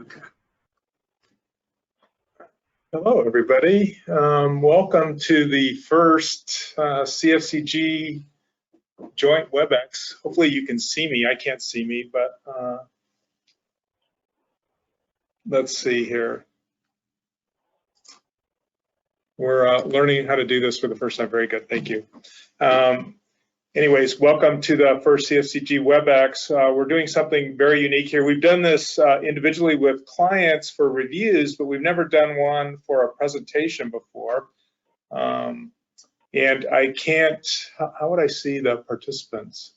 Okay. Hello, everybody. Welcome to the first CFCG joint WebEx. Hopefully you can see me. I can't see me, but let's see here. We're learning how to do this for the first time. Very good. Thank you. Anyways, welcome to the first CFCG WebEx. We're doing something very unique here. We've done this individually with clients for reviews, but we've never done one for a presentation before. And I can't, how would I see the participants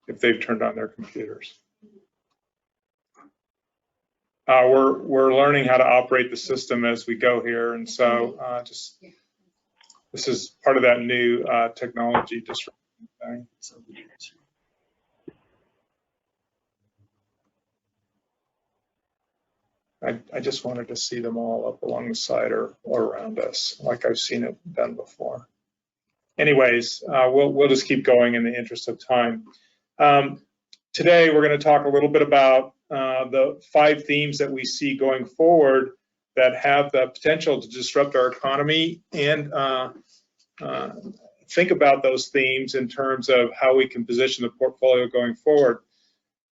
if they've turned on their computers? We're learning how to operate the system as we go here, and so this is part of that new technology disruption thing. I just wanted to see them all up along the side or around us, like I've seen it done before. Anyways, we'll just keep going in the interest of time. Today, we're going to talk a little bit about the 5 themes that we see going forward that have the potential to disrupt our economy, and think about those themes in terms of how we can position the portfolio going forward.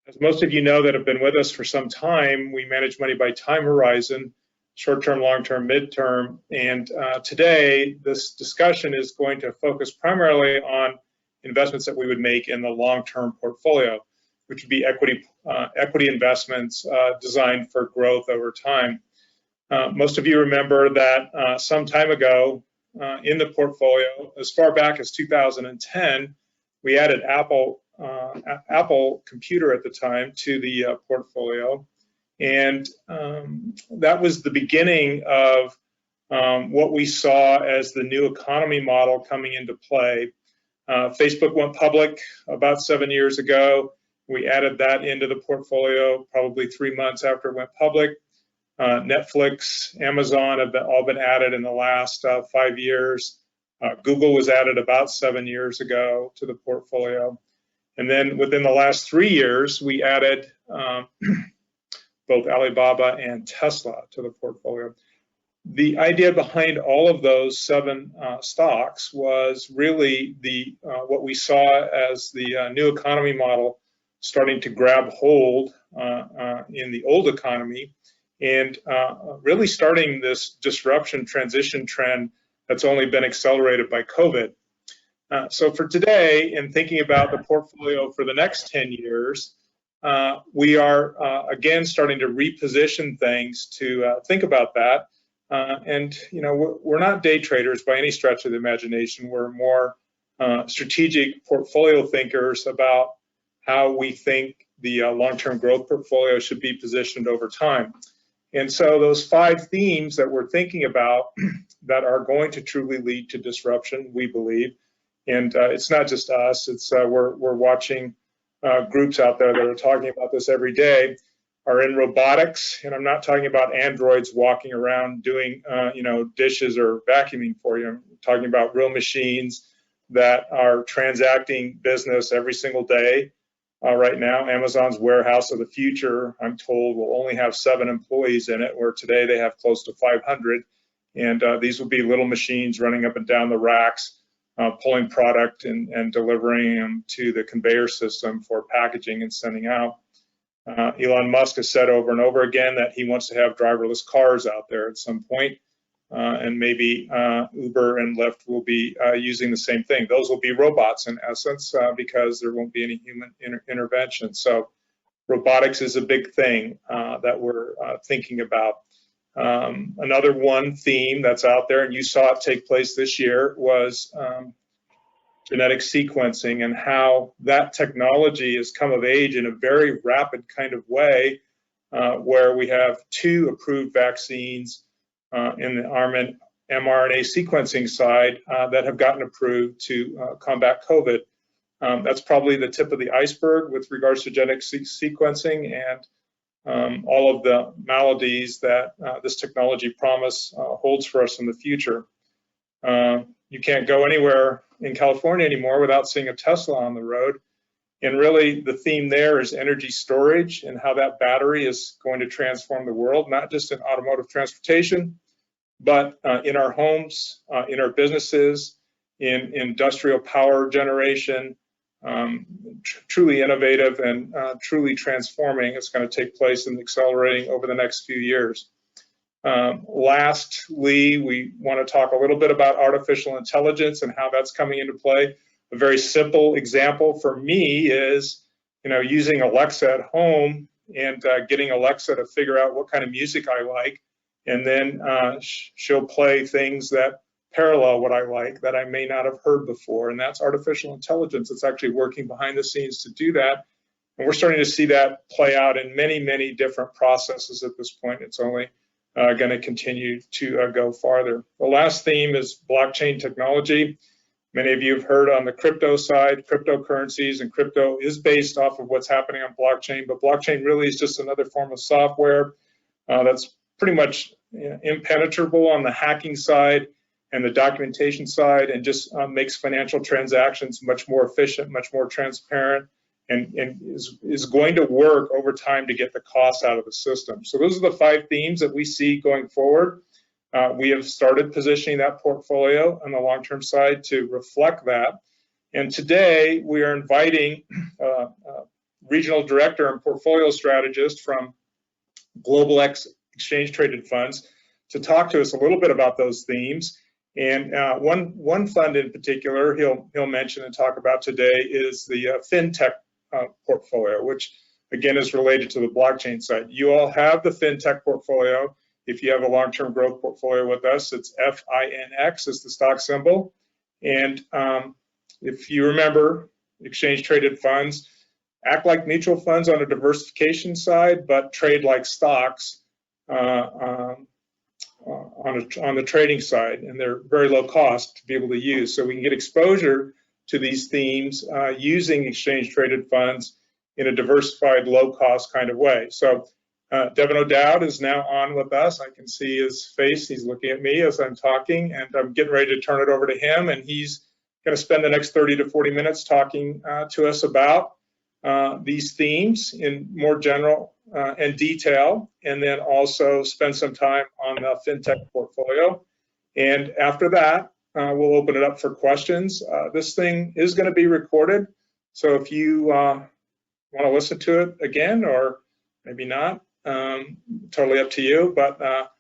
As most of you know that have been with us for some time, we manage money by time horizon, short-term, long-term, mid-term, and today this discussion is going to focus primarily on investments that we would make in the long-term portfolio, which would be equity investments designed for growth over time. Most of you remember that some time ago in the portfolio, as far back as 2010, we added Apple Computer at the time to the portfolio, and that was the beginning of what we saw as the new economy model coming into play. Facebook went public about 7 years ago. We added that into the portfolio probably 3 months after it went public. Netflix, Amazon have all been added in the last 5 years. Google was added about 7 years ago to the portfolio. And then within the last 3 years, we added both Alibaba and Tesla to the portfolio. The idea behind all of those 7 stocks was really what we saw as the new economy model starting to grab hold in the old economy, and really starting this disruption transition trend that's only been accelerated by COVID. So for today, in thinking about the portfolio for the next 10 years, we are again starting to reposition things to think about that. And you know, we're not day traders by any stretch of the imagination. We're more strategic portfolio thinkers about how we think the long-term growth portfolio should be positioned over time. And so those 5 themes that we're thinking about that are going to truly lead to disruption, we believe, and it's not just us, it's we're watching groups out there that are talking about this every day, are in robotics, and I'm not talking about androids walking around doing you know, dishes or vacuuming for you. I'm talking about real machines that are transacting business every single day. Right now, Amazon's warehouse of the future, I'm told, will only have 7 employees in it, where today they have close to 500. And these will be little machines running up and down the racks, pulling product and delivering them to the conveyor system for packaging and sending out. Elon Musk has said over and over again that he wants to have driverless cars out there at some point. And maybe Uber and Lyft will be using the same thing. Those will be robots in essence, because there won't be any human intervention. So robotics is a big thing that we're thinking about. Another one theme that's out there, and you saw it take place this year, was genetic sequencing, and how that technology has come of age in a very rapid kind of way, where we have 2 approved vaccines in the mRNA sequencing side that have gotten approved to combat COVID. That's probably the tip of the iceberg with regards to genetic sequencing and all of the maladies that this technology promise holds for us in the future. You can't go anywhere in California anymore without seeing a Tesla on the road. And really the theme there is energy storage and how that battery is going to transform the world, not just in automotive transportation, but in our homes, in our businesses, in industrial power generation. Truly innovative and truly transforming. It's going to take place and accelerating over the next few years. Lastly, we want to talk a little bit about artificial intelligence and how that's coming into play. A very simple example for me is, using Alexa at home and getting Alexa to figure out what kind of music I like, and then she'll play things that parallel what I like that I may not have heard before, and that's artificial intelligence. It's actually working behind the scenes to do that, and we're starting to see that play out in many, many different processes at this point. It's only going to continue to go farther. The last theme is blockchain technology. Many of you have heard on the crypto side, cryptocurrencies, and crypto is based off of what's happening on blockchain, but blockchain really is just another form of software that's pretty much impenetrable on the hacking side and the documentation side, and just makes financial transactions much more efficient, much more transparent, and is going to work over time to get the costs out of the system. So those are the 5 themes that we see going forward. We have started positioning that portfolio on the long-term side to reflect that. And today we are inviting regional director and portfolio strategist from Global Exchange Traded Funds to talk to us a little bit about those themes. And one fund in particular he'll mention and talk about today is the FinTech portfolio, which again is related to the blockchain side. You all have the FinTech portfolio. If you have a long-term growth portfolio with us, it's FINX is the stock symbol. And if you remember, exchange traded funds act like mutual funds on a diversification side, but trade like stocks on the trading side, and they're very low cost to be able to use. So we can get exposure to these themes using exchange traded funds in a diversified, low cost kind of way. So Devin O'Dowd is now on with us. I can see his face. He's looking at me as I'm talking, and I'm getting ready to turn it over to him, and he's going to spend the next 30 to 40 minutes talking to us about these themes in more general and detail, and then also spend some time on the FinTech portfolio. And after that, we'll open it up for questions. This thing is going to be recorded, so if you want to listen to it again, or maybe not, totally up to you, but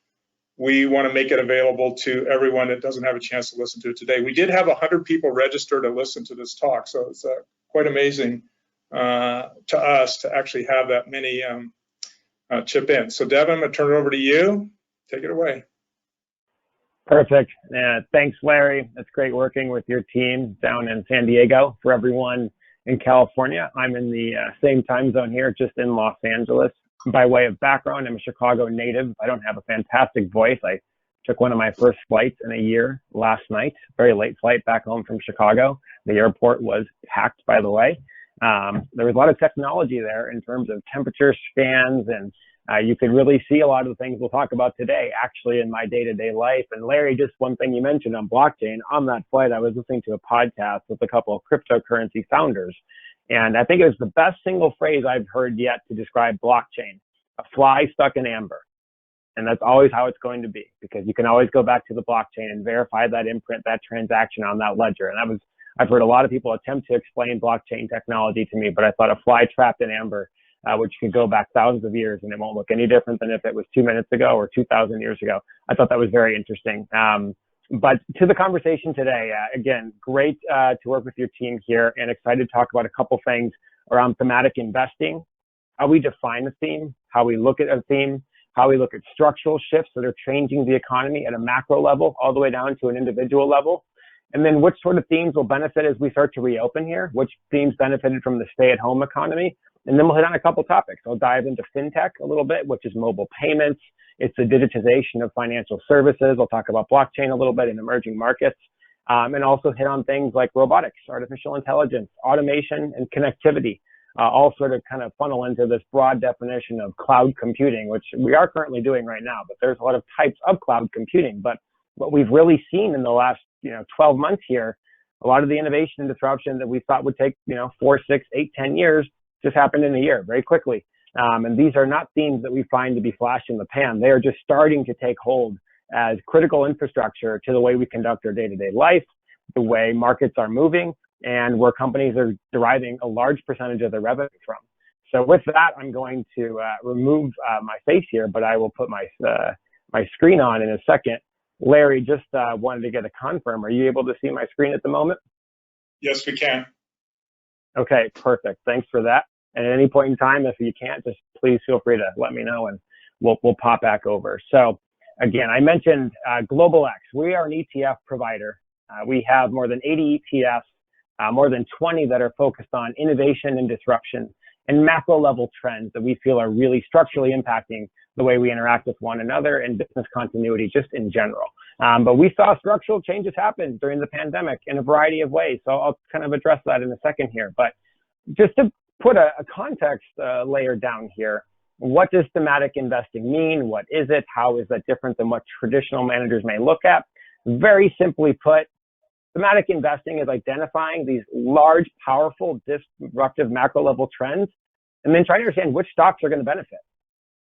we want to make it available to everyone that doesn't have a chance to listen to it today. We did have 100 people register to listen to this talk, so it's quite amazing to us to actually have that many chip in. So Devin, I'm going to turn it over to you. Take it away. Perfect. Thanks, Larry. It's great working with your team down in San Diego. For everyone in California, I'm in the same time zone here, just in Los Angeles. By way of background, I'm a Chicago native. I don't have a fantastic voice. I took one of my first flights in a year last night, very late flight back home from Chicago. The airport was packed, by the way. There was a lot of technology there in terms of temperature scans, and you could really see a lot of the things we'll talk about today actually in my day-to-day life. And Larry, just one thing you mentioned on blockchain, on that flight, I was listening to a podcast with a couple of cryptocurrency founders. And I think it was the best single phrase I've heard yet to describe blockchain: a fly stuck in amber. And that's always how it's going to be, because you can always go back to the blockchain and verify that imprint, that transaction on that ledger. And I've heard a lot of people attempt to explain blockchain technology to me, but I thought a fly trapped in amber, which could go back thousands of years and it won't look any different than if it was 2 minutes ago or 2,000 years ago. I thought that was very interesting. But to the conversation today, again, great to work with your team here, and excited to talk about a couple things around thematic investing, how we define a theme, how we look at a theme, how we look at structural shifts that are changing the economy at a macro level all the way down to an individual level, and then which sort of themes will benefit as we start to reopen here, which themes benefited from the stay-at-home economy. And then we'll hit on a couple topics. I'll dive into FinTech a little bit, which is mobile payments. It's the digitization of financial services. I'll talk about blockchain a little bit in emerging markets, and also hit on things like robotics, artificial intelligence, automation, and connectivity, all sort of kind of funnel into this broad definition of cloud computing, which we are currently doing right now. But there's a lot of types of cloud computing. But what we've really seen in the last 12 months here A lot of the innovation and disruption that we thought would take, 4, 6, 8, 10 years just happened in a year very quickly. And these are not themes that we find to be flash in the pan. They are just starting to take hold as critical infrastructure to the way we conduct our day-to-day life, the way markets are moving, and where companies are deriving a large percentage of their revenue from. So with that, I'm going to remove my face here, but I will put my screen on in a second. Larry, just wanted to get a confirm. Are you able to see my screen at the moment? Yes, we can. Okay, perfect. Thanks for that. And at any point in time, if you can't, just please feel free to let me know and we'll pop back over. So again, I mentioned Global X. We are an ETF provider. We have more than 80 ETFs, more than 20 that are focused on innovation and disruption and macro level trends that we feel are really structurally impacting the way we interact with one another and business continuity just in general. But we saw structural changes happen during the pandemic in a variety of ways. So I'll kind of address that in a second here. But just to put a context layer down here, what does thematic investing mean? What is it? How is that different than what traditional managers may look at? Very simply put, thematic investing is identifying these large, powerful, disruptive macro level trends and then trying to understand which stocks are going to benefit.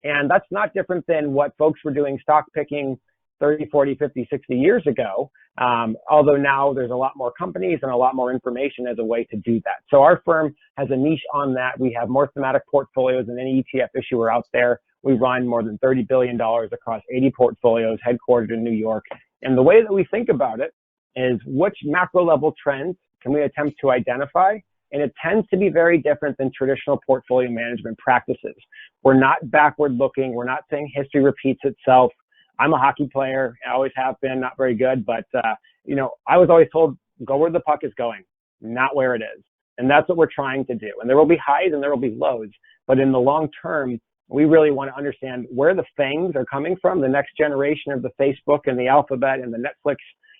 And that's not different than what folks were doing stock picking 30, 40, 50, 60 years ago. Although now there's a lot more companies and a lot more information as a way to do that. So our firm has a niche on that. We have more thematic portfolios than any ETF issuer out there. We run more than $30 billion across 80 portfolios headquartered in New York. And the way that we think about it is which macro level trends can we attempt to identify? And it tends to be very different than traditional portfolio management practices. We're not backward looking. We're not saying history repeats itself. I'm a hockey player. I always have been, not very good, but I was always told, go where the puck is going, not where it is. And that's what we're trying to do. And there will be highs and there will be lows, but in the long term, we really want to understand where the fangs are coming from, the next generation of the Facebook and the Alphabet and the Netflix.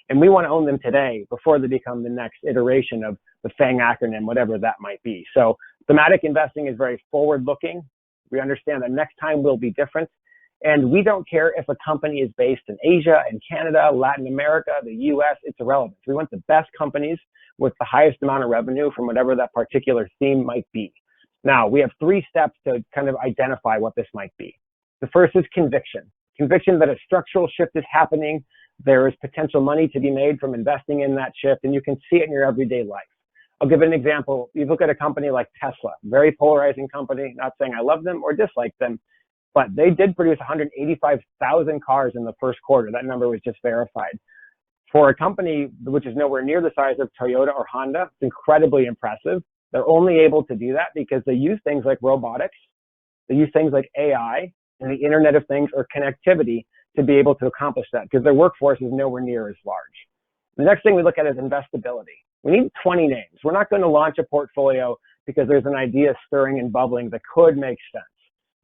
And we want to own them today before they become the next iteration of the FANG acronym, whatever that might be. So thematic investing is very forward looking. We understand that next time will be different. And we don't care if a company is based in Asia, in Canada, Latin America, the US, it's irrelevant. We want the best companies with the highest amount of revenue from whatever that particular theme might be. Now, we have 3 steps to kind of identify what this might be. The first is conviction. Conviction that a structural shift is happening. There is potential money to be made from investing in that shift, and you can see it in your everyday life. I'll give an example. You look at a company like Tesla, very polarizing company, not saying I love them or dislike them, but they did produce 185,000 cars in the first quarter. That number was just verified. For a company which is nowhere near the size of Toyota or Honda, it's incredibly impressive. They're only able to do that because they use things like robotics, they use things like AI and the Internet of Things or connectivity to be able to accomplish that because their workforce is nowhere near as large. The next thing we look at is investability. We need 20 names. We're not going to launch a portfolio because there's an idea stirring and bubbling that could make sense.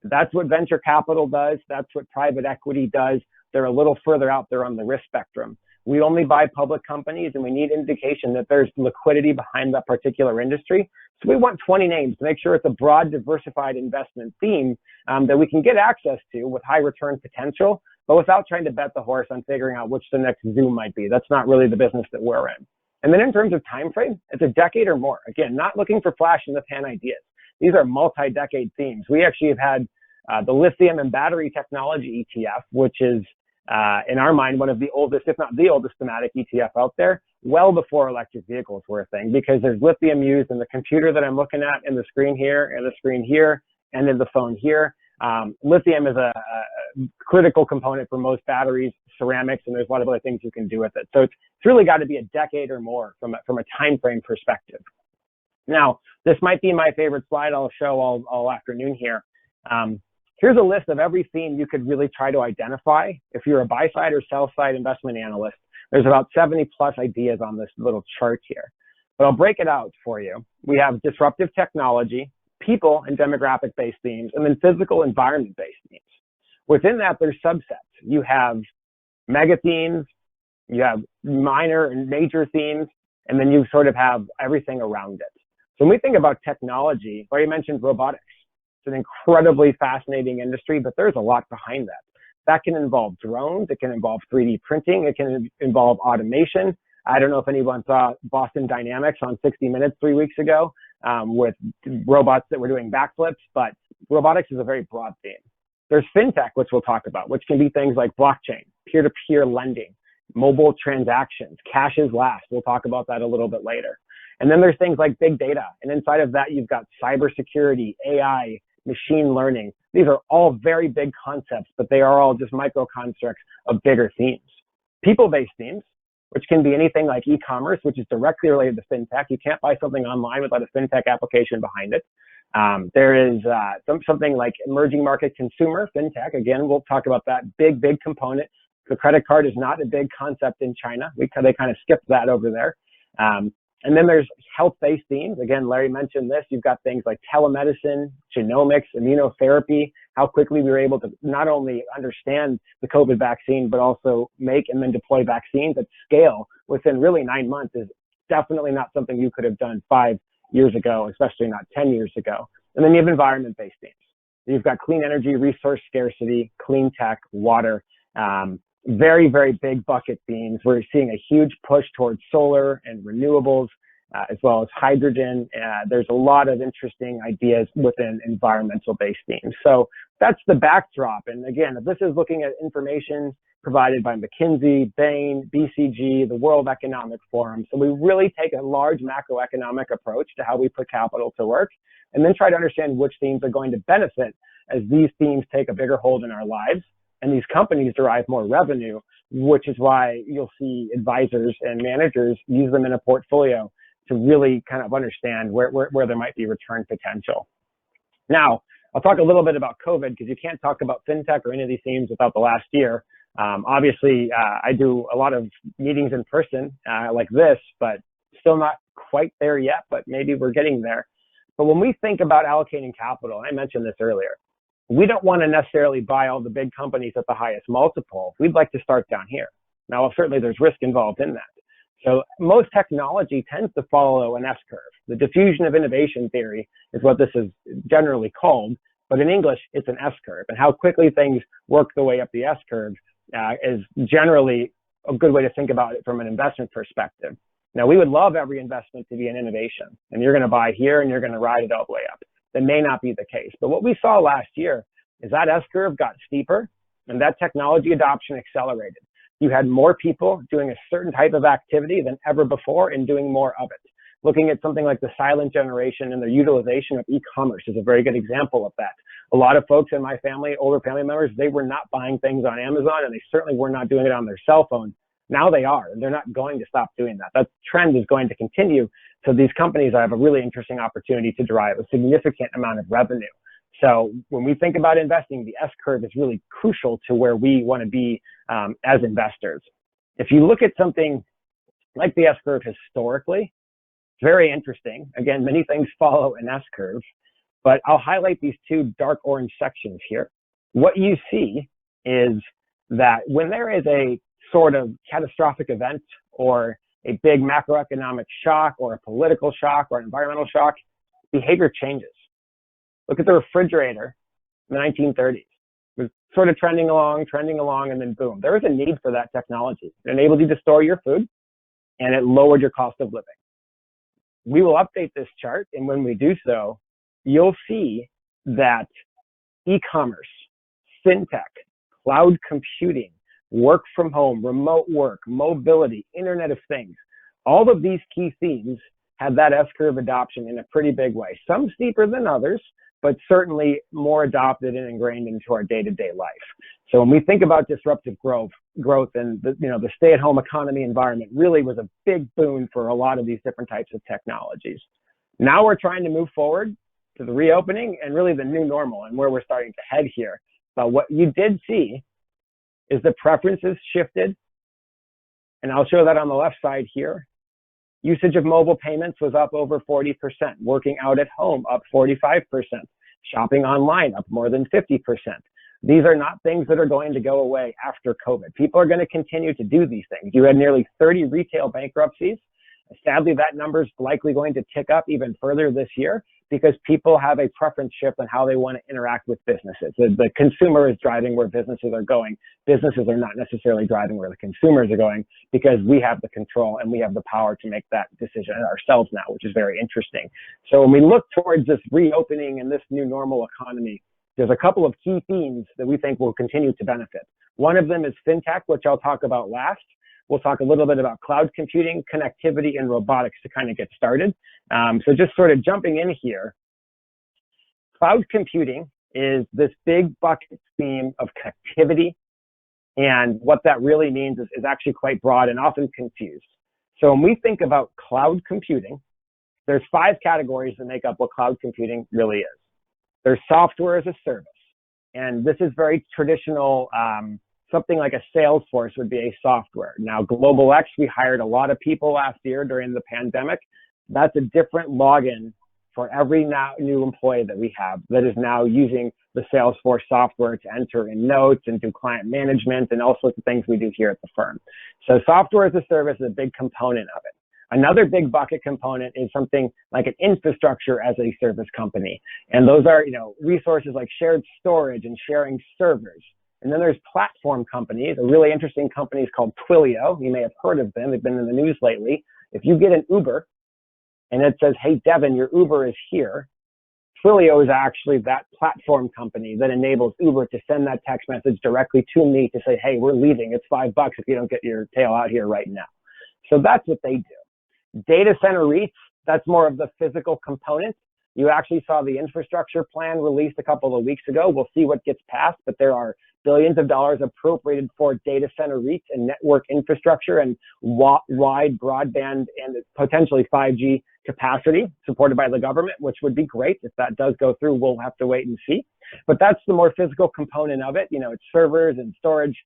That's what venture capital does. That's what private equity does. They're a little further out there on the risk spectrum. We only buy public companies and we need indication that there's liquidity behind that particular industry. So we want 20 names to make sure it's a broad, diversified investment theme that we can get access to with high return potential, but without trying to bet the horse on figuring out which the next Zoom might be. That's not really the business that we're in. And then in terms of time frame, it's a decade or more. Again, not looking for flash in the pan ideas. These are multi-decade themes. We actually have had the lithium and battery technology ETF, which is in our mind, one of the oldest, if not the oldest thematic ETF out there, well before electric vehicles were a thing, because there's lithium used in the computer that I'm looking at, in the screen here, and the screen here, and in the phone here. Lithium is a critical component for most batteries, ceramics, and there's a lot of other things you can do with it. So it's really got to be a decade or more from a time frame perspective. Now, this might be my favorite slide I'll show all afternoon here. Here's a list of every theme you could really try to identify. If you're a buy side or sell side investment analyst, there's about 70 plus ideas on this little chart here. But I'll break it out for you. We have disruptive technology, people and demographic based themes, and then physical environment based themes. Within that, there's subsets. You have mega themes, you have minor and major themes, and then you sort of have everything around it. So when we think about technology, I already mentioned robotics. It's an incredibly fascinating industry, but there's a lot behind that. That can involve drones, it can involve 3D printing, it can involve automation. I don't know if anyone saw Boston Dynamics on 60 Minutes 3 weeks ago with robots that were doing backflips, but robotics is a very broad theme. There's fintech, which we'll talk about, which can be things like blockchain, peer-to-peer lending, mobile transactions, cash is last. We'll talk about that a little bit later. And then there's things like big data. And inside of that, you've got cybersecurity, AI, machine learning. These are all very big concepts, but they are all just micro constructs of bigger themes. People-based themes, which can be anything like e-commerce, which is directly related to fintech. You can't buy something online without a fintech application behind it. There is something like emerging market consumer fintech. Again, we'll talk about that big component. The credit card is not a big concept in China. They kind of skipped that over there. And then there's health-based themes. Again, Larry mentioned this. You've got things like telemedicine, genomics, immunotherapy, how quickly we were able to not only understand the COVID vaccine, but also make and then deploy vaccines at scale within really 9 months is definitely not something you could have done 5 years ago, especially not 10 years ago. And then you have environment-based themes. You've got clean energy, resource scarcity, clean tech, water, very, very big bucket themes. We're seeing a huge push towards solar and renewables, as well as hydrogen. There's a lot of interesting ideas within environmental-based themes. So that's the backdrop. And again, this is looking at information provided by McKinsey, Bain, BCG, the World Economic Forum. So we really take a large macroeconomic approach to how we put capital to work, and then try to understand which themes are going to benefit as these themes take a bigger hold in our lives. And these companies derive more revenue, which is why you'll see advisors and managers use them in a portfolio to really kind of understand where there might be return potential. Now, I'll talk a little bit about COVID because you can't talk about fintech or any of these themes without the last year. Obviously, I do a lot of meetings in person like this, but still not quite there yet, but maybe we're getting there. But when we think about allocating capital, and I mentioned this earlier, we don't want to necessarily buy all the big companies at the highest multiple. We'd like to start down here. Now, certainly there's risk involved in that. So most technology tends to follow an S-curve. The diffusion of innovation theory is what this is generally called, but in English, it's an S-curve. And how quickly things work their way up the S-curve is generally a good way to think about it from an investment perspective. Now, we would love every investment to be an innovation, and you're going to buy here and you're going to ride it all the way up. That may not be the case. But what we saw last year is that S-curve got steeper and that technology adoption accelerated. You had more people doing a certain type of activity than ever before and doing more of it. Looking at something like the silent generation and their utilization of e-commerce is a very good example of that. A lot of folks in my family, older family members, they were not buying things on Amazon and they certainly were not doing it on their cell phone. Now they are, and they're not going to stop doing that. That trend is going to continue. So these companies have a really interesting opportunity to derive a significant amount of revenue. So when we think about investing, the S-curve is really crucial to where we want to be as investors. If you look at something like the S-curve historically, it's very interesting. Again, many things follow an S-curve, but I'll highlight these two dark orange sections here. What you see is that when there is a sort of catastrophic event or a big macroeconomic shock or a political shock or an environmental shock, behavior changes. Look at the refrigerator in the 1930s. It was sort of trending along, and then boom. There was a need for that technology. It enabled you to store your food, and it lowered your cost of living. We will update this chart, and when we do so, you'll see that e-commerce, fintech, cloud computing, work from home, remote work, mobility, Internet of Things. All of these key themes have that S-curve adoption in a pretty big way. Some steeper than others, but certainly more adopted and ingrained into our day-to-day life. So when we think about disruptive growth and the stay-at-home economy environment really was a big boon for a lot of these different types of technologies. Now we're trying to move forward to the reopening and really the new normal and where we're starting to head here. But what you did see is the preferences shifted, and I'll show that on the left side here. Usage of mobile payments was up over 40%, working out at home up 45%, shopping online up more than 50%. These are not things that are going to go away after COVID. People are going to continue to do these things. You had nearly 30 retail bankruptcies Sadly, that number is likely going to tick up even further this year because people have a preference shift on how they want to interact with businesses. The consumer is driving where businesses are going. Businesses are not necessarily driving where the consumers are going because we have the control and we have the power to make that decision ourselves now, which is very interesting. So when we look towards this reopening and this new normal economy, there's a couple of key themes that we think will continue to benefit. One of them is fintech, which I'll talk about last. We'll talk a little bit about cloud computing, connectivity, and robotics to kind of get started. So just sort of jumping in here, cloud computing is this big bucket theme of connectivity. And what that really means is actually quite broad and often confused. So when we think about cloud computing, there's 5 categories that make up what cloud computing really is. There's software as a service. And this is very traditional. Something like a Salesforce would be a software. Now, Global X, we hired a lot of people last year during the pandemic. That's a different login for every new employee that we have that is now using the Salesforce software to enter in notes and do client management and all sorts of things we do here at the firm. So software as a service is a big component of it. Another big bucket component is something like an infrastructure as a service company. And those are, resources like shared storage and sharing servers. And then there's platform companies. A really interesting company is called Twilio. You may have heard of them. They've been in the news lately. If you get an Uber and it says, hey, Devin, your Uber is here, Twilio is actually that platform company that enables Uber to send that text message directly to me to say, hey, we're leaving. It's $5 if you don't get your tail out here right now. So that's what they do. Data center REITs, that's more of the physical component. You actually saw the infrastructure plan released a couple of weeks ago. We'll see what gets passed, but there are billions of dollars appropriated for data center REITs and network infrastructure and wide broadband and potentially 5G capacity supported by the government, which would be great. If that does go through, we'll have to wait and see. But that's the more physical component of it. It's servers and storage,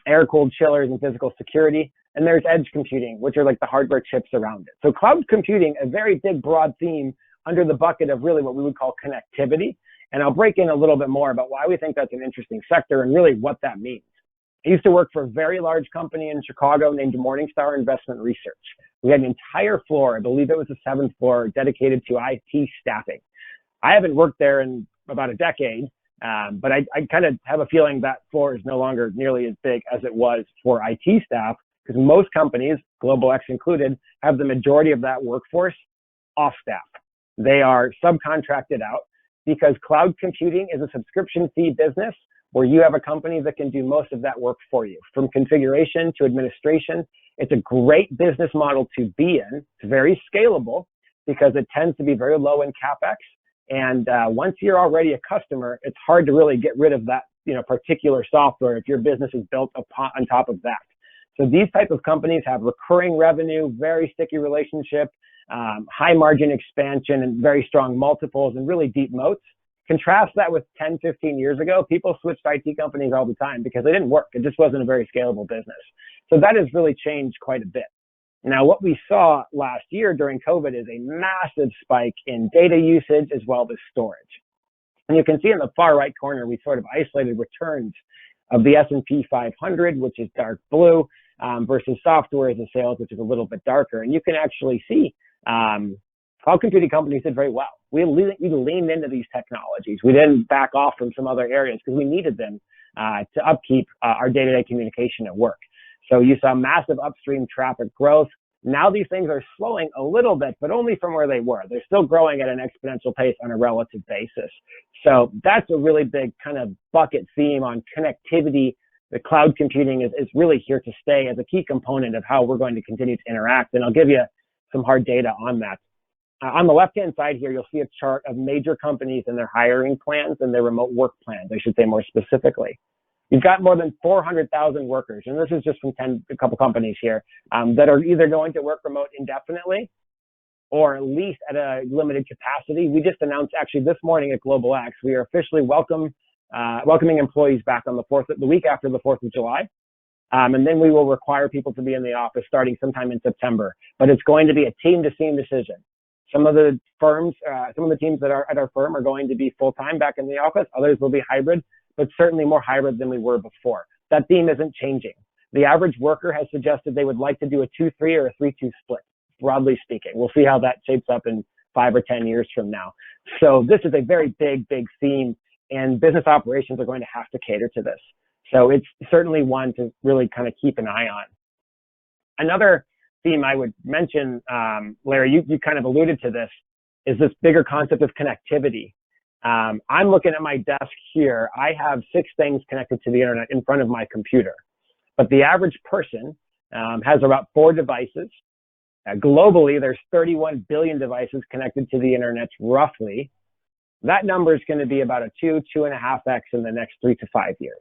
air-cooled chillers and physical security. And there's edge computing, which are like the hardware chips around it. So cloud computing, a very big, broad theme under the bucket of really what we would call connectivity. And I'll break in a little bit more about why we think that's an interesting sector and really what that means. I used to work for a very large company in Chicago named Morningstar Investment Research. We had an entire floor, I believe it was the 7th floor, dedicated to IT staffing. I haven't worked there in about a decade, but I kind of have a feeling that floor is no longer nearly as big as it was for IT staff, because most companies, Global X included, have the majority of that workforce off staff. They are subcontracted out because cloud computing is a subscription fee business where you have a company that can do most of that work for you, from configuration to administration. It's a great business model to be in. It's very scalable because it tends to be very low in CapEx. And once you're already a customer, it's hard to really get rid of that particular software if your business is built on top of that. So these type of companies have recurring revenue, very sticky relationship, high margin expansion, and very strong multiples and really deep moats. Contrast that with 10, 15 years ago. People switched IT companies all the time because they didn't work. It just wasn't a very scalable business. So that has really changed quite a bit. Now, what we saw last year during COVID is a massive spike in data usage as well as storage. And you can see in the far right corner, we sort of isolated returns of the S&P 500, which is dark blue, versus software as a sales, which is a little bit darker. And you can actually see cloud computing companies did very well. We leaned into these technologies. We didn't back off from some other areas because we needed them to upkeep our day-to-day communication at work. So you saw massive upstream traffic growth. Now these things are slowing a little bit, but only from where they were. They're still growing at an exponential pace on a relative basis. So that's a really big kind of bucket theme on connectivity. The cloud computing is really here to stay as a key component of how we're going to continue to interact. And I'll give you some hard data on that. On the left-hand side here, you'll see a chart of major companies and their hiring plans and their remote work plans, I should say more specifically. You've got more than 400,000 workers, and this is just from a couple companies here, that are either going to work remote indefinitely or at least at a limited capacity. We just announced actually this morning at Global X, we are officially welcoming employees back on the week after the 4th of July. And then we will require people to be in the office starting sometime in September. But it's going to be a team-to-team decision. Some of the teams that are at our firm are going to be full-time back in the office. Others will be hybrid, but certainly more hybrid than we were before. That theme isn't changing. The average worker has suggested they would like to do a 2-3 or a 3-2 split. broadly speaking. We'll see how that shapes up in 5 or 10 years from now. So this is a very big theme, and business operations are going to have to cater to this. So it's certainly one to really kind of keep an eye on. Another theme I would mention, Larry, you kind of alluded to this, is this bigger concept of connectivity. I'm looking at my desk here. I have 6 things connected to the internet in front of my computer, but the average person has about 4 devices. Globally, there's 31 billion devices connected to the internet, roughly. That number is going to be about a 2.5x in the next 3 to 5 years.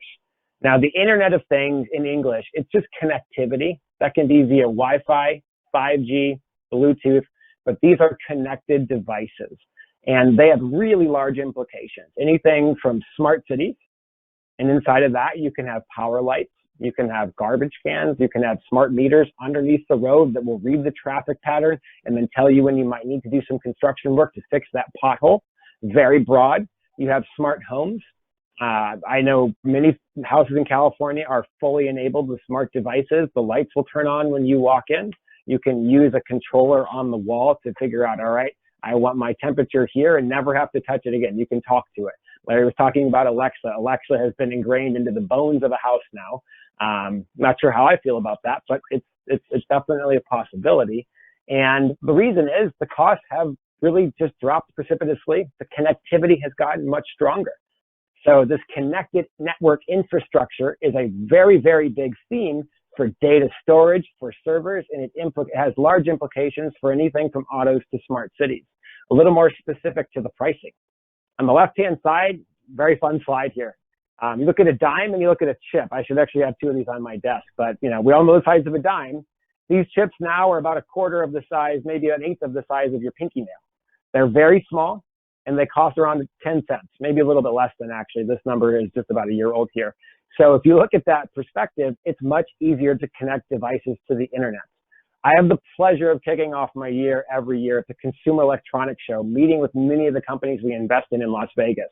Now, the Internet of Things in English, it's just connectivity. That can be via Wi-Fi, 5G, Bluetooth, but these are connected devices, and they have really large implications. Anything from smart cities, and inside of that, you can have power lights, you can have garbage cans, you can have smart meters underneath the road that will read the traffic pattern and then tell you when you might need to do some construction work to fix that pothole. Very broad. You have smart homes. I know many houses in California are fully enabled with smart devices. The lights will turn on when you walk in. You can use a controller on the wall to figure out, all right, I want my temperature here, and never have to touch it again. You can talk to it. Larry was talking about Alexa. Alexa has been ingrained into the bones of a house now. Not sure how I feel about that, but it's definitely a possibility. And the reason is the costs have really just dropped precipitously. The connectivity has gotten much stronger. So this connected network infrastructure is a very big theme for data storage, for servers, and it has large implications for anything from autos to smart cities. A little more specific to the pricing. On the left-hand side, very fun slide here. You look at a dime and you look at a chip. I should actually have 2 of these on my desk, but we all know the size of a dime. These chips now are about a quarter of the size, maybe an eighth of the size of your pinky nail. They're very small, and they cost around 10 cents, maybe a little bit less than actually. This number is just about a year old here. So if you look at that perspective, it's much easier to connect devices to the internet. I have the pleasure of kicking off my year every year at the Consumer Electronics Show, meeting with many of the companies we invest in Las Vegas.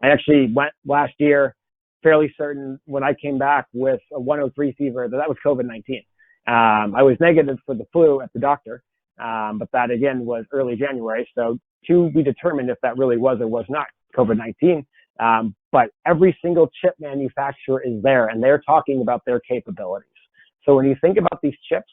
I actually went last year, fairly certain when I came back with a 103 fever, that was COVID-19. I was negative for the flu at the doctor, but that again was early January. So to be determined if that really was or was not COVID-19. But every single chip manufacturer is there, and they're talking about their capabilities. So when you think about these chips,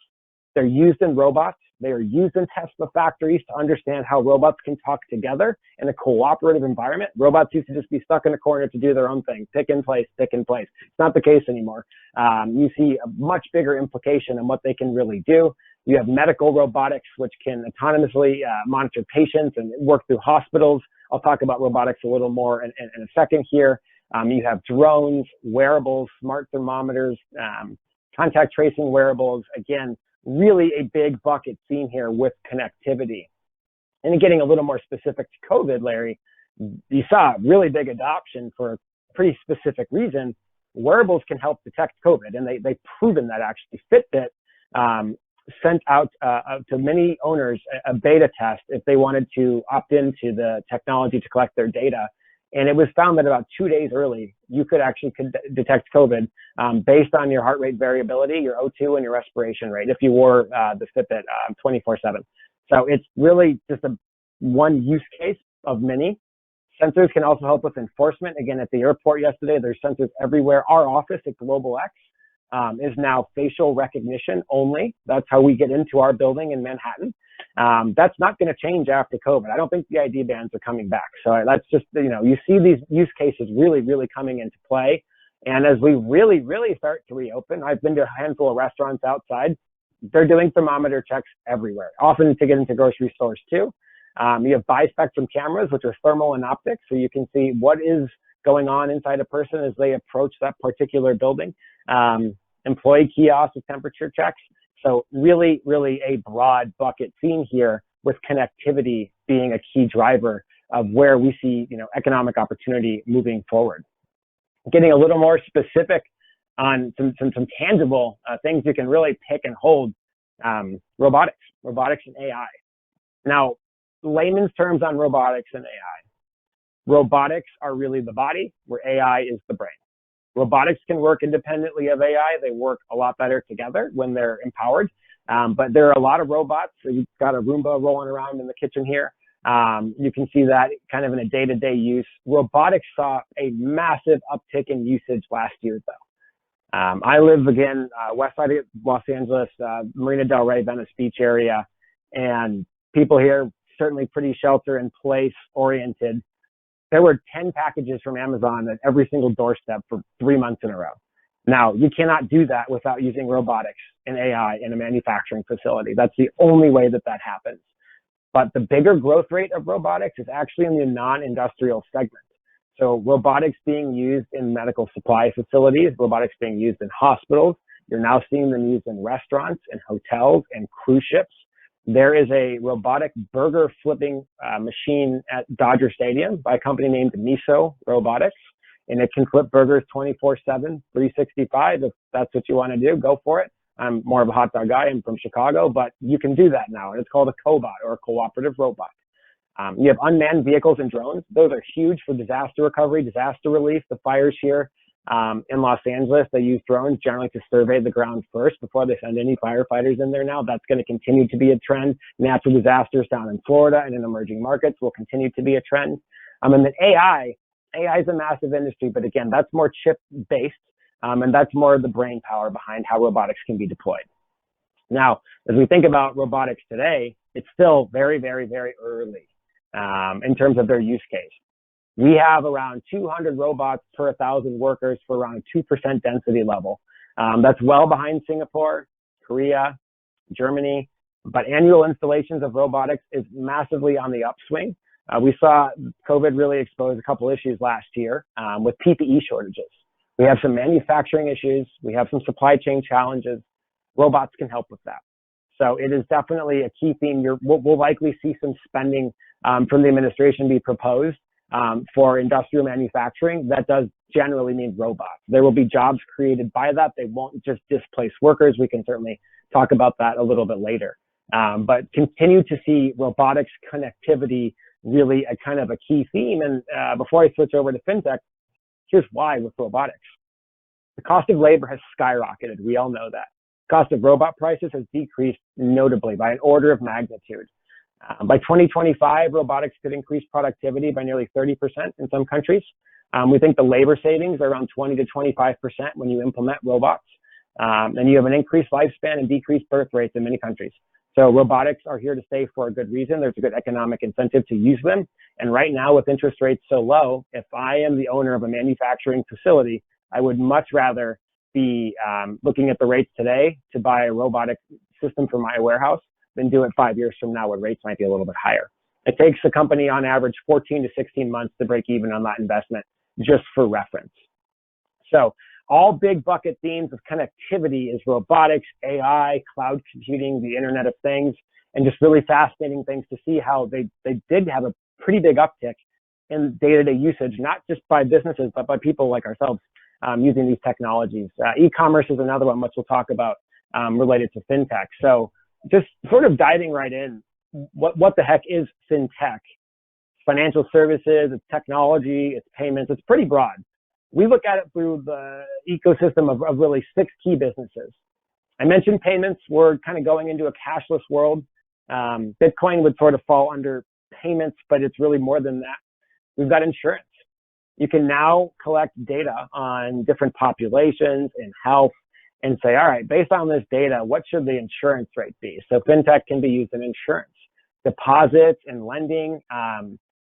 they're used in robots. They are used in Tesla factories to understand how robots can talk together in a cooperative environment. Robots used to just be stuck in a corner to do their own thing, pick in place. It's not the case anymore. You see a much bigger implication on what they can really do. You have medical robotics, which can autonomously monitor patients and work through hospitals. I'll talk about robotics a little more in a second here. You have drones, wearables, smart thermometers, contact tracing wearables. Again, really a big bucket theme here with connectivity. And getting a little more specific to COVID, Larry, you saw really big adoption for a pretty specific reason. Wearables can help detect COVID, and they've proven that actually. Fitbit sent out to many owners a beta test if they wanted to opt into the technology to collect their data. And it was found that about 2 days early, you could actually detect COVID based on your heart rate variability, your O2, and your respiration rate if you wore the Fitbit 24/7. So it's really just one use case of many. Sensors can also help with enforcement. Again, at the airport yesterday, there's sensors everywhere. Our office at Global X is now facial recognition only. That's how we get into our building in Manhattan. That's not going to change after COVID. I don't think the ID bands are coming back. So that's just, you see these use cases really coming into play. And as we really start to reopen, I've been to a handful of restaurants outside. They're doing thermometer checks everywhere, often to get into grocery stores too. You have bispectrum cameras, which are thermal and optics, so you can see what is going on inside a person as they approach that particular building. Employee kiosks with temperature checks. So really a broad bucket theme here, with connectivity being a key driver of where we see, economic opportunity moving forward. Getting a little more specific on some tangible things you can really pick and hold, robotics and AI. Now, layman's terms on robotics and AI. Robotics are really the body, where AI is the brain. Robotics can work independently of AI. They work a lot better together when they're empowered. But there are a lot of robots. So you've got a Roomba rolling around in the kitchen here. You can see that kind of in a day-to-day use. Robotics saw a massive uptick in usage last year, though. I live, again, west side of Los Angeles, Marina Del Rey, Venice Beach area, and people here certainly pretty shelter-in-place oriented. There were 10 packages from Amazon at every single doorstep for 3 months in a row. Now, you cannot do that without using robotics and AI in a manufacturing facility. That's the only way that that happens. But the bigger growth rate of robotics is actually in the non-industrial segment. So robotics being used in medical supply facilities, robotics being used in hospitals. You're now seeing them used in restaurants and hotels and cruise ships. There is a robotic burger flipping machine at Dodger Stadium by a company named Miso Robotics. And it can flip burgers 24/7, 365. If that's what you want to do, go for it. I'm more of a hot dog guy. I'm from Chicago, but you can do that now. And it's called a cobot, or a cooperative robot. You have unmanned vehicles and drones. Those are huge for disaster recovery, disaster relief. The fires here in Los Angeles, they use drones generally to survey the ground first before they send any firefighters in there now. That's going to continue to be a trend. Natural disasters down in Florida and in emerging markets will continue to be a trend. And then AI is a massive industry, but again, that's more chip-based, and that's more the brain power behind how robotics can be deployed. Now, as we think about robotics today, it's still very, very, very early in terms of their use case. We have around 200 robots per 1,000 workers for around a 2% density level. That's well behind Singapore, Korea, Germany, but annual installations of robotics is massively on the upswing. We saw COVID really expose a couple issues last year with PPE shortages. We have some manufacturing issues. We have some supply chain challenges. Robots can help with that. So it is definitely a key theme. We'll likely see some spending from the administration be proposed for industrial manufacturing. That does generally mean robots. There will be jobs created by that. They won't just displace workers. We can certainly talk about that a little bit later. But continue to see robotics connectivity really a kind of a key theme. And before I switch over to fintech, here's why with robotics. The cost of labor has skyrocketed. We all know that. Cost of robot prices has decreased notably by an order of magnitude. By 2025, robotics could increase productivity by nearly 30% in some countries. We think the labor savings are around 20 to 25% when you implement robots. And you have an increased lifespan and decreased birth rates in many countries. So robotics are here to stay for a good reason. There's a good economic incentive to use them. And right now, with interest rates so low, if I am the owner of a manufacturing facility, I would much rather be looking at the rates today to buy a robotic system for my warehouse than do it 5 years from now when rates might be a little bit higher. It takes a company on average 14 to 16 months to break even on that investment, just for reference. So all big bucket themes of connectivity is robotics, AI, cloud computing, the Internet of Things, and just really fascinating things to see how they did have a pretty big uptick in day-to-day usage, not just by businesses, but by people like ourselves using these technologies. E-commerce is another one, which we'll talk about related to fintech. So just sort of diving right in, what the heck is fintech? Financial services, it's technology, it's payments, it's pretty broad. We look at it through the ecosystem of really 6 key businesses. I mentioned payments. We're kind of going into a cashless world. Bitcoin would sort of fall under payments, but it's really more than that. We've got insurance. You can now collect data on different populations and health and say, all right, based on this data, what should the insurance rate be? So fintech can be used in insurance, deposits and lending.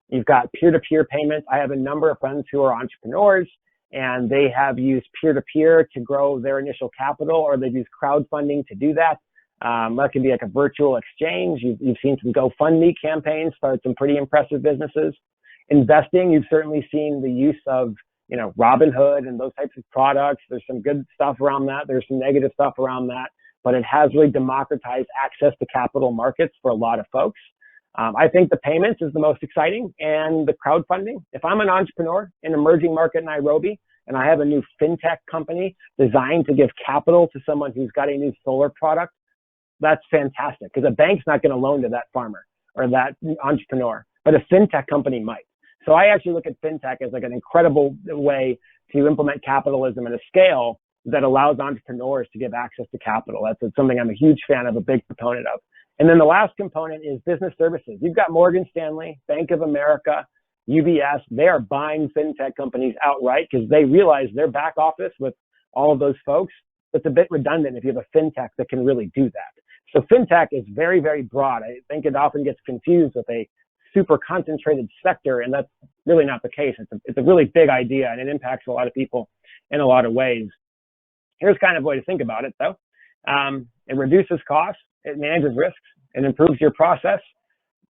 You've got peer-to-peer payments. I have a number of friends who are entrepreneurs, and they have used peer-to-peer to grow their initial capital, or they've used crowdfunding to do that. That can be like a virtual exchange. You've seen some GoFundMe campaigns start some pretty impressive businesses. Investing, you've certainly seen the use of, Robinhood and those types of products. There's some good stuff around that. There's some negative stuff around that, but it has really democratized access to capital markets for a lot of folks. I think the payments is the most exciting, and the crowdfunding. If I'm an entrepreneur in emerging market Nairobi and I have a new fintech company designed to give capital to someone who's got a new solar product, that's fantastic, because a bank's not going to loan to that farmer or that entrepreneur, but a fintech company might. So I actually look at fintech as like an incredible way to implement capitalism at a scale that allows entrepreneurs to give access to capital. That's something I'm a huge fan of, a big proponent of. And then the last component is business services. You've got Morgan Stanley, Bank of America, UBS. They are buying fintech companies outright because they realize their back office with all of those folks, it's a bit redundant if you have a fintech that can really do that. So fintech is very, very broad. I think it often gets confused with a super concentrated sector, and that's really not the case. It's a really big idea, and it impacts a lot of people in a lot of ways. Here's kind of a way to think about it, though. It reduces costs, it manages risks, it improves your process.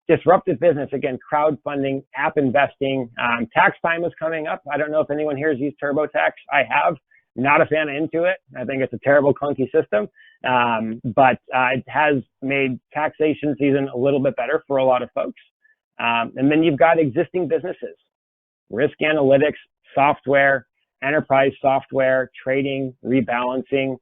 Disruptive business, again, crowdfunding, app investing. Tax time is coming up. I don't know if anyone here has used TurboTax. I have. Not a fan of Intuit. I think it's a terrible, clunky system. But it has made taxation season a little bit better for a lot of folks. And then you've got existing businesses, risk analytics, software, enterprise software, trading, rebalancing.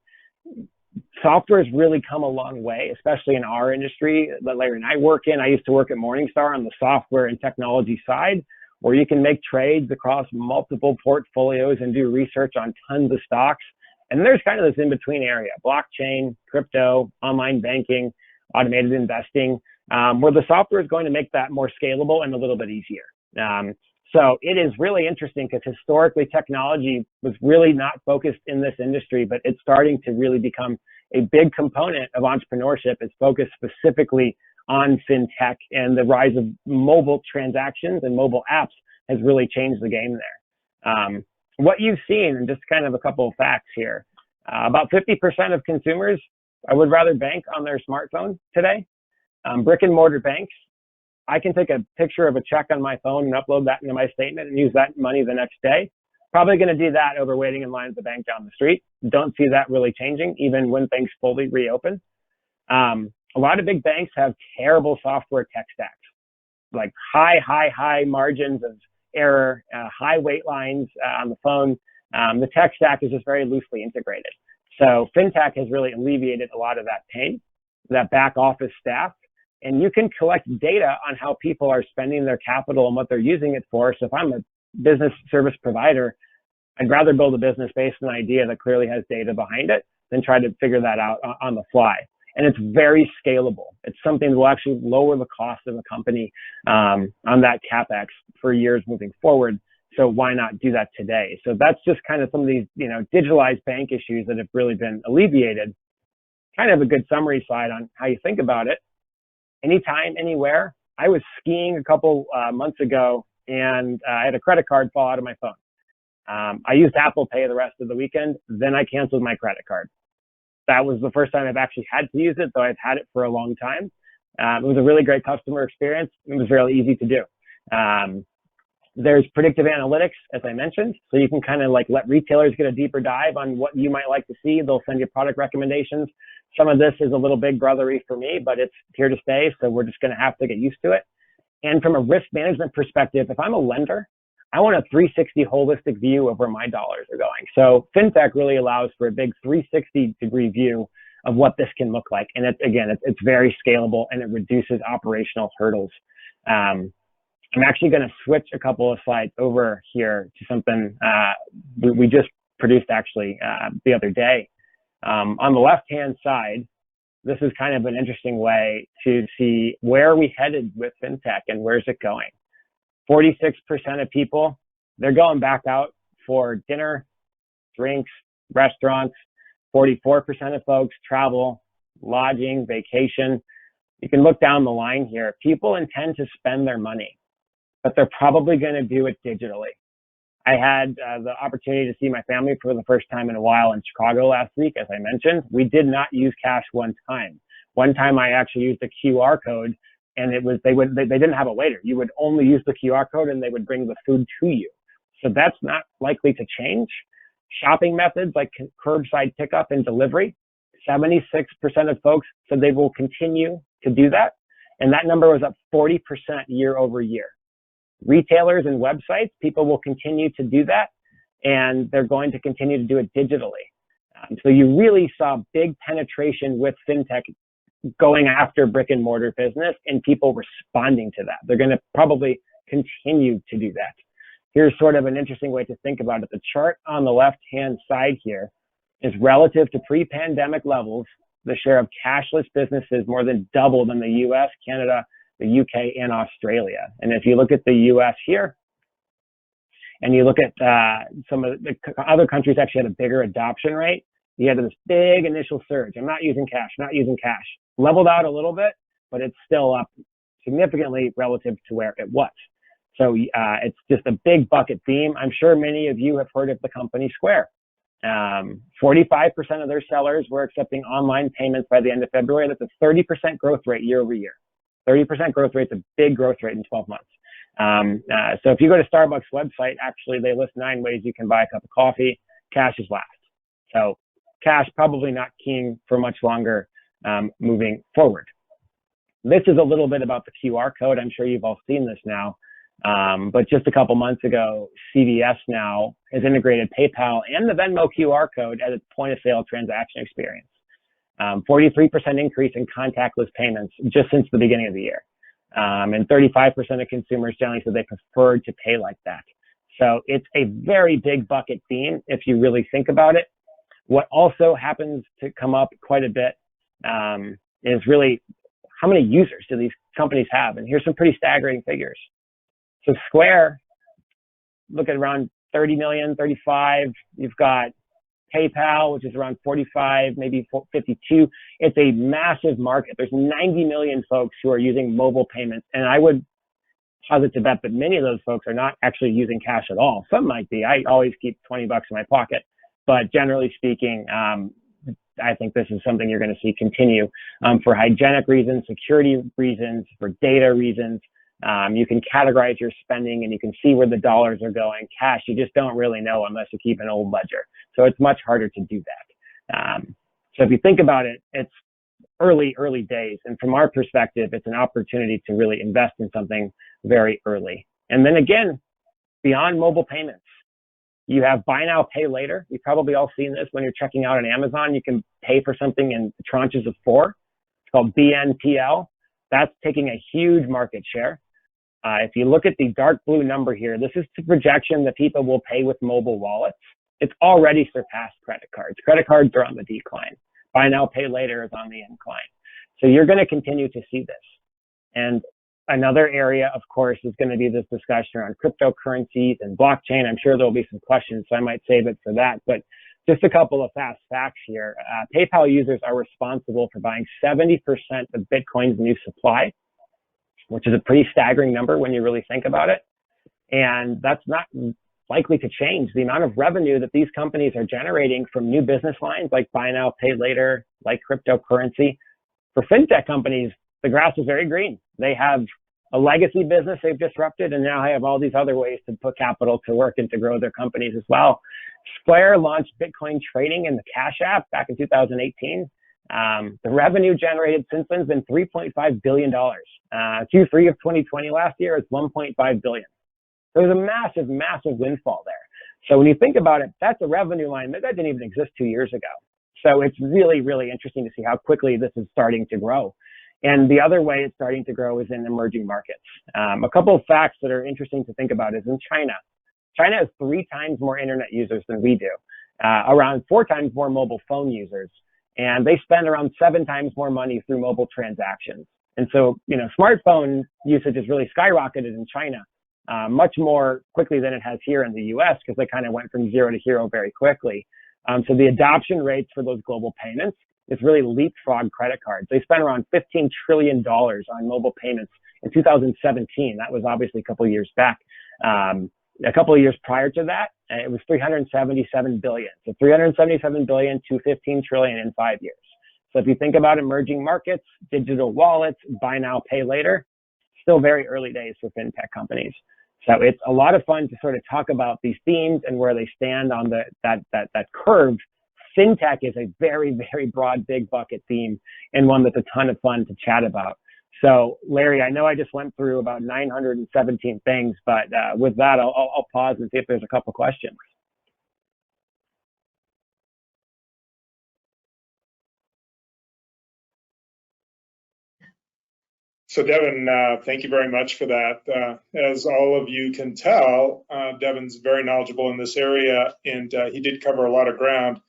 Software has really come a long way, especially in our industry that Larry and I work in. I used to work at Morningstar on the software and technology side, where you can make trades across multiple portfolios and do research on tons of stocks. And there's kind of this in-between area, blockchain, crypto, online banking, automated investing, where the software is going to make that more scalable and a little bit easier. So it is really interesting because historically technology was really not focused in this industry, but it's starting to really become a big component of entrepreneurship. It's focused specifically on fintech, and the rise of mobile transactions and mobile apps has really changed the game there. What you've seen, and just kind of a couple of facts here, about 50% of consumers would rather bank on their smartphone today. Brick and mortar banks, I can take a picture of a check on my phone and upload that into my statement and use that money the next day. Probably going to do that over waiting in line at the bank down the street. Don't see that really changing, even when things fully reopen. A lot of big banks have terrible software tech stacks, like high margins of error, high wait lines on the phone. The tech stack is just very loosely integrated. So fintech has really alleviated a lot of that pain, that back office staff. And you can collect data on how people are spending their capital and what they're using it for. So if I'm a business service provider, I'd rather build a business based on an idea that clearly has data behind it than try to figure that out on the fly. And it's very scalable. It's something that will actually lower the cost of a company on that CapEx for years moving forward. So why not do that today? So that's just kind of some of these, digitalized bank issues that have really been alleviated. Kind of a good summary slide on how you think about it. Anytime, anywhere. I was skiing a couple months ago, and I had a credit card fall out of my phone. I used Apple Pay the rest of the weekend. Then I canceled my credit card. That was the first time I've actually had to use it, though I've had it for a long time. It was a really great customer experience. It was really easy to do. There's predictive analytics, as I mentioned, so you can kind of like let retailers get a deeper dive on what you might like to see. They'll send you product recommendations. Some of this is a little big brothery for me, but it's here to stay, so we're just going to have to get used to it. And from a risk management perspective, if I'm a lender, I want a 360 holistic view of where my dollars are going. So fintech really allows for a big 360-degree view of what this can look like. And it's very scalable, and it reduces operational hurdles. I'm actually going to switch a couple of slides over here to something we just produced actually the other day. On the left-hand side, this is kind of an interesting way to see where are we headed with fintech and where's it going. 46% of people, they're going back out for dinner, drinks, restaurants. 44% of folks travel, lodging, vacation. You can look down the line here. People intend to spend their money, but they're probably going to do it digitally. I had the opportunity to see my family for the first time in a while in Chicago last week, as I mentioned. We did not use cash one time. One time I actually used a QR code, and it was they didn't have a waiter. You would only use the QR code, and they would bring the food to you. So that's not likely to change. Shopping methods like curbside pickup and delivery, 76% of folks said they will continue to do that, and that number was up 40% year over year. Retailers and websites, people will continue to do that, and they're going to continue to do it digitally. So you really saw big penetration with fintech going after brick and mortar business and people responding to that. They're going to probably continue to do that. Here's sort of an interesting way to think about it. The chart on the left-hand side here is relative to pre-pandemic levels, the share of cashless businesses more than doubled in the US, Canada, the UK, and Australia. And if you look at the US here, and you look at some of the other countries actually had a bigger adoption rate, you had this big initial surge. I'm not using cash, not using cash. Leveled out a little bit, but it's still up significantly relative to where it was. So it's just a big bucket theme. I'm sure many of you have heard of the company Square. 45% of their sellers were accepting online payments by the end of February. That's a 30% growth rate year over year. 30% growth rate is a big growth rate in 12 months. So if you go to Starbucks website, actually they list 9 ways you can buy a cup of coffee. Cash is last. So cash probably not king for much longer moving forward. This is a little bit about the QR code. I'm sure you've all seen this now. But just a couple months ago, CVS now has integrated PayPal and the Venmo QR code as its point of sale transaction experience. 43% increase in contactless payments just since the beginning of the year. And 35% of consumers generally said they preferred to pay like that. So it's a very big bucket theme if you really think about it. What also happens to come up quite a bit is really how many users do these companies have? And here's some pretty staggering figures. So Square, look at around 30 million, 35. You've got PayPal, which is around 45, maybe 52. It's a massive market. There's 90 million folks who are using mobile payments. And I would posit to bet that many of those folks are not actually using cash at all. Some might be. I always keep 20 bucks in my pocket. But generally speaking, I think this is something you're going to see continue for hygienic reasons, security reasons, for data reasons. You can categorize your spending and you can see where the dollars are going. Cash, you just don't really know unless you keep an old ledger. So it's much harder to do that. So if you think about it, it's early days. And from our perspective, it's an opportunity to really invest in something very early. And then again, beyond mobile payments, you have buy now, pay later. You've probably all seen this when you're checking out on Amazon. You can pay for something in tranches of 4. It's called BNPL. That's taking a huge market share. If you look at the dark blue number here, this is the projection that people will pay with mobile wallets. It's already surpassed credit cards. Credit cards are on the decline. Buy now, pay later is on the incline. So you're going to continue to see this. And another area, of course, is going to be this discussion around cryptocurrencies and blockchain. I'm sure there'll be some questions, so I might save it for that. But just a couple of fast facts here. PayPal users are responsible for buying 70% of Bitcoin's new supply, which is a pretty staggering number when you really think about it. And that's not likely to change. The amount of revenue that these companies are generating from new business lines like buy now, pay later, like cryptocurrency. For fintech companies, the grass is very green. They have a legacy business they've disrupted, and now have all these other ways to put capital to work and to grow their companies as well. Square launched Bitcoin trading in the Cash App back in 2018. The revenue generated since then has been $3.5 billion. Q3 of 2020 last year is $1.5 billion. There's a massive, massive windfall there. So when you think about it, that's a revenue line that didn't even exist 2 years ago. So it's really, really interesting to see how quickly this is starting to grow. And the other way it's starting to grow is in emerging markets. A couple of facts that are interesting to think about is in China. China has 3 times more internet users than we do, around 4 times more mobile phone users, and they spend around 7 times more money through mobile transactions. And so, smartphone usage has really skyrocketed in China much more quickly than it has here in the US, because they kind of went from 0 to hero very quickly. So the adoption rates for those global payments is really leapfrog credit cards. They spent around $15 trillion on mobile payments in 2017. That was obviously a couple of years back. A couple of years prior to that, it was $377 billion. So $377 billion to $15 trillion in 5 years. So if you think about emerging markets, digital wallets, buy now, pay later, still very early days for fintech companies. So it's a lot of fun to sort of talk about these themes and where they stand on that curve. Fintech is a very, very broad, big bucket theme, and one that's a ton of fun to chat about. So Larry, I know I just went through about 917 things, but with that, I'll pause and see if there's a couple questions. So Devin, thank you very much for that. As all of you can tell, Devin's very knowledgeable in this area, and he did cover a lot of ground.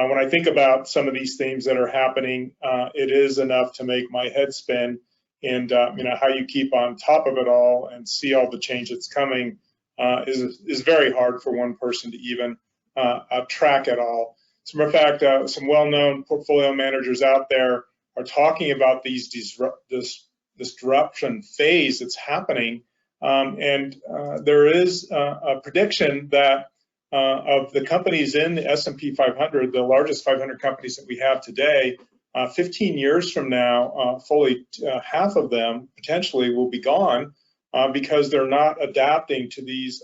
When I think about some of these themes that are happening, it is enough to make my head spin. And how you keep on top of it all and see all the change that's coming is very hard for one person to even track it all. As a matter of fact, some well-known portfolio managers out there are talking about this disruption phase that's happening. There is a prediction that of the companies in the S&P 500, the largest 500 companies that we have today, 15 years from now, fully half of them potentially will be gone because they're not adapting to these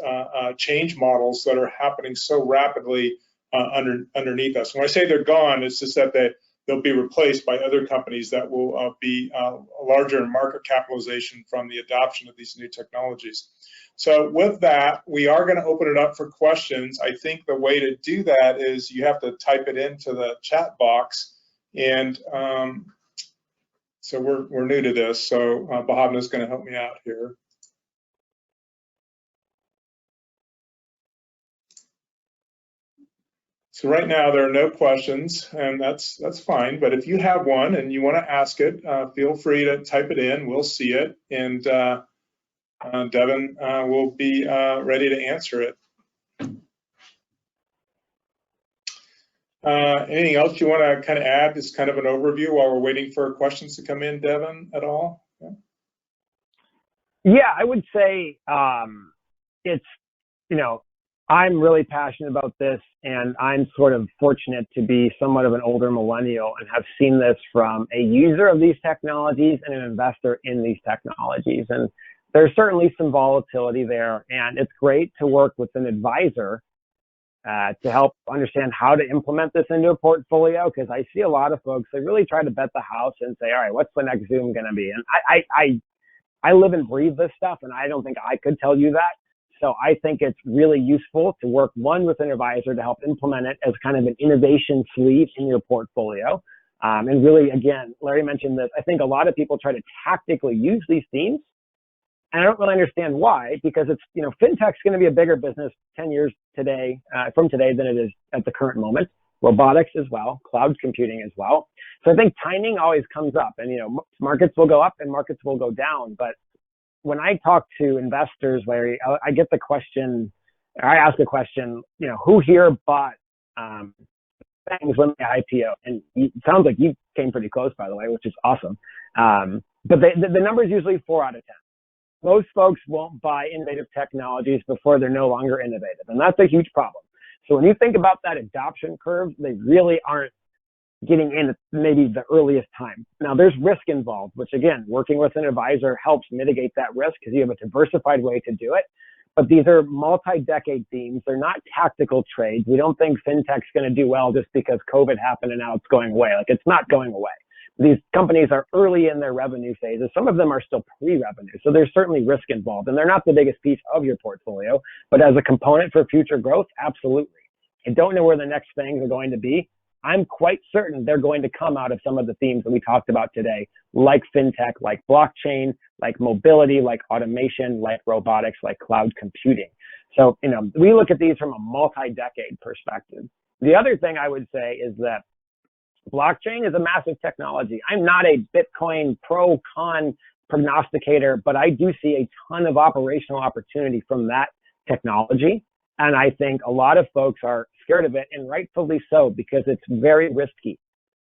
change models that are happening so rapidly underneath us. When I say they're gone, it's just that they'll be replaced by other companies that will be larger in market capitalization from the adoption of these new technologies. So with that, we are going to open it up for questions. I think the way to do that is you have to type it into the chat box. And so we're new to this, so Bhavna is going to help me out here. So right now there are no questions, and that's fine. But if you have one and you want to ask it, feel free to type it in. We'll see it, and Devin will be ready to answer it. Anything else you want to kind of add? Just kind of an overview while we're waiting for questions to come in, Devin, at all? Yeah, I would say it's, I'm really passionate about this, and I'm sort of fortunate to be somewhat of an older millennial and have seen this from a user of these technologies and an investor in these technologies. And there's certainly some volatility there, and it's great to work with an advisor to help understand how to implement this into a portfolio, because I see a lot of folks, they really try to bet the house and say, all right, what's the next Zoom going to be? And I live and breathe this stuff, and I don't think I could tell you that. So I think it's really useful to work with an advisor to help implement it as kind of an innovation sleeve in your portfolio. And really, again, Larry mentioned this. I think a lot of people try to tactically use these themes, and I don't really understand why, because it's, fintech's going to be a bigger business 10 years from today than it is at the current moment. Robotics as well, cloud computing as well. So I think timing always comes up, and, markets will go up and markets will go down. But when I talk to investors, Larry, I get the question, I ask the question, who here bought things when they IPO? And it sounds like you came pretty close, by the way, which is awesome. But the number is usually 4 out of 10. Most folks won't buy innovative technologies before they're no longer innovative, and that's a huge problem. So when you think about that adoption curve, they really aren't getting in at maybe the earliest time. Now, there's risk involved, which, again, working with an advisor helps mitigate that risk because you have a diversified way to do it. But these are multi-decade themes. They're not tactical trades. We don't think fintech's going to do well just because COVID happened and now it's going away. Like, it's not going away. These companies are early in their revenue phases. Some of them are still pre-revenue. So there's certainly risk involved, and they're not the biggest piece of your portfolio, but as a component for future growth, absolutely. I don't know where the next things are going to be. I'm quite certain they're going to come out of some of the themes that we talked about today, like fintech, like blockchain, like mobility, like automation, like robotics, like cloud computing. So, we look at these from a multi-decade perspective. The other thing I would say is that blockchain is a massive technology. I'm not a Bitcoin pro-con prognosticator, but I do see a ton of operational opportunity from that technology. And I think a lot of folks are scared of it, and rightfully so, because it's very risky.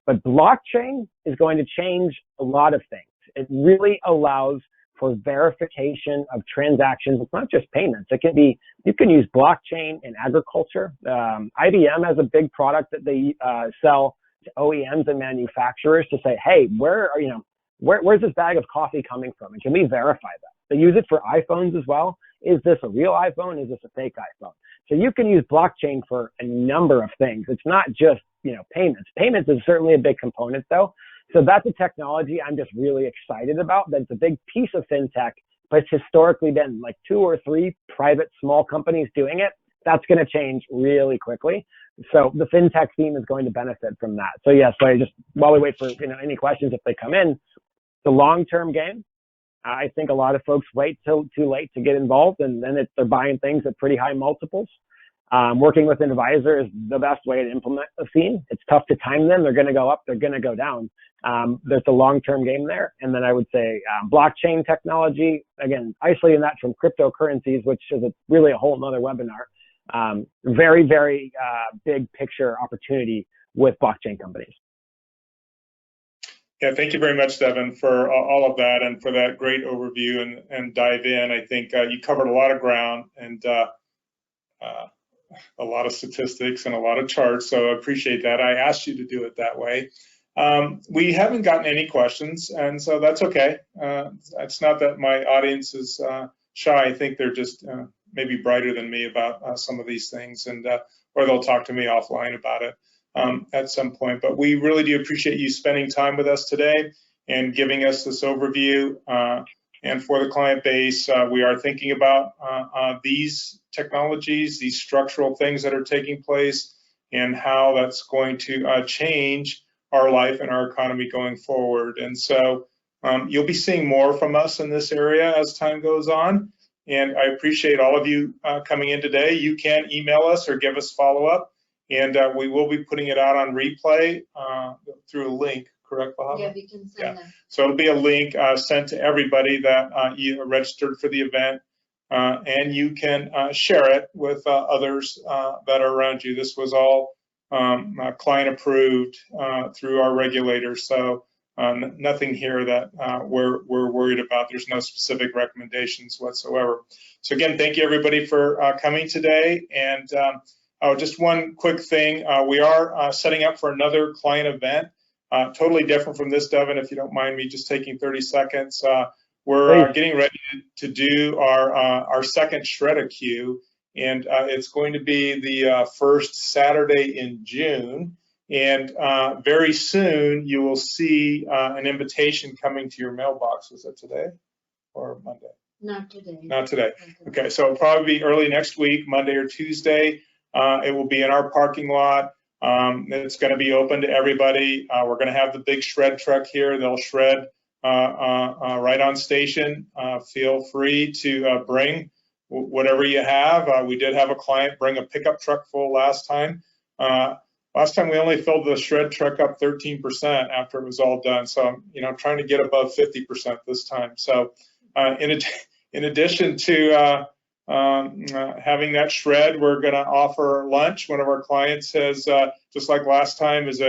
But blockchain is going to change a lot of things. It really allows for verification of transactions. It's not just payments. It can be, you can use blockchain in agriculture. IBM has a big product that they sell to OEMs and manufacturers to say, hey, where's this bag of coffee coming from? And can we verify that? They use it for iPhones as well. Is this a real iPhone? Is this a fake iPhone? So you can use blockchain for a number of things. It's not just, payments. Payments is certainly a big component though. So that's a technology I'm just really excited about. That's a big piece of fintech, but it's historically been like 2 or 3 private small companies doing it. That's going to change really quickly. So the fintech theme is going to benefit from that. So yes, so I just, while we wait for any questions if they come in, the long-term game, I think a lot of folks wait till too late to get involved, and then they're buying things at pretty high multiples. Working with an advisor is the best way to implement a scene. It's tough to time them. They're going to go up, they're going to go down. There's a long-term game there. And then I would say blockchain technology, again, isolating that from cryptocurrencies, which is really a whole nother webinar. Very, very big picture opportunity with blockchain companies. Yeah, thank you very much, Devin, for all of that and for that great overview and dive in. I think you covered a lot of ground and a lot of statistics and a lot of charts, so I appreciate that. I asked you to do it that way. We haven't gotten any questions, and so that's okay. It's not that my audience is shy. I think they're just maybe brighter than me about some of these things, and or they'll talk to me offline about it at some point. But we really do appreciate you spending time with us today and giving us this overview. And for the client base, we are thinking about these technologies, these structural things that are taking place, and how that's going to change our life and our economy going forward. And so you'll be seeing more from us in this area as time goes on. And I appreciate all of you coming in today. You can email us or give us follow-up, and we will be putting it out on replay through a link. Correct, Bahama? Yeah, we can send them. So it'll be a link sent to everybody that you registered for the event, and you can share it with others that are around you. This was all client approved through our regulators, so nothing here that we're worried about. There's no specific recommendations whatsoever. So again, thank you everybody for coming today. And just one quick thing, we are setting up for another client event. Totally different from this, Devin, if you don't mind me just taking 30 seconds. We're getting ready to do our second Shred-a-Q, and it's going to be the first Saturday in June. And very soon you will see an invitation coming to your mailbox. Was that today or Monday? Not today. Not today. Okay, so it'll probably be early next week, Monday or Tuesday. It will be in our parking lot. It's going to be open to everybody. We're going to have the big shred truck here. They'll shred right on station. Feel free to bring whatever you have. We did have a client bring a pickup truck full last time. Last time we only filled the shred truck up 13% after it was all done. So I'm trying to get above 50% this time. So in addition to having that shred, we're going to offer lunch. One of our clients has, just like last time, has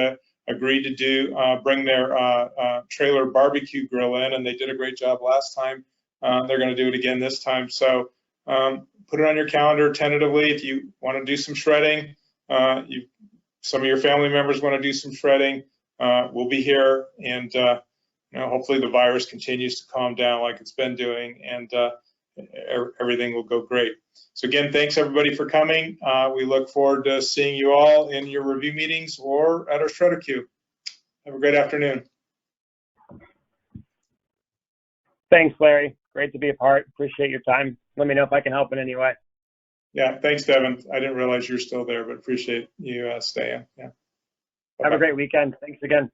agreed to bring their trailer barbecue grill in, and they did a great job last time. They're going to do it again this time. So put it on your calendar tentatively if you want to do some shredding. Some of your family members want to do some shredding. We'll be here, and hopefully the virus continues to calm down like it's been doing, and everything will go great. So again, thanks everybody for coming. We look forward to seeing you all in your review meetings or at our Shred-a-Q. Have a great afternoon. Thanks, Larry. Great to be a part. Appreciate your time. Let me know if I can help in any way. Yeah, thanks, Devin. I didn't realize you're still there, but appreciate you staying. Yeah. Have a great weekend. Thanks again.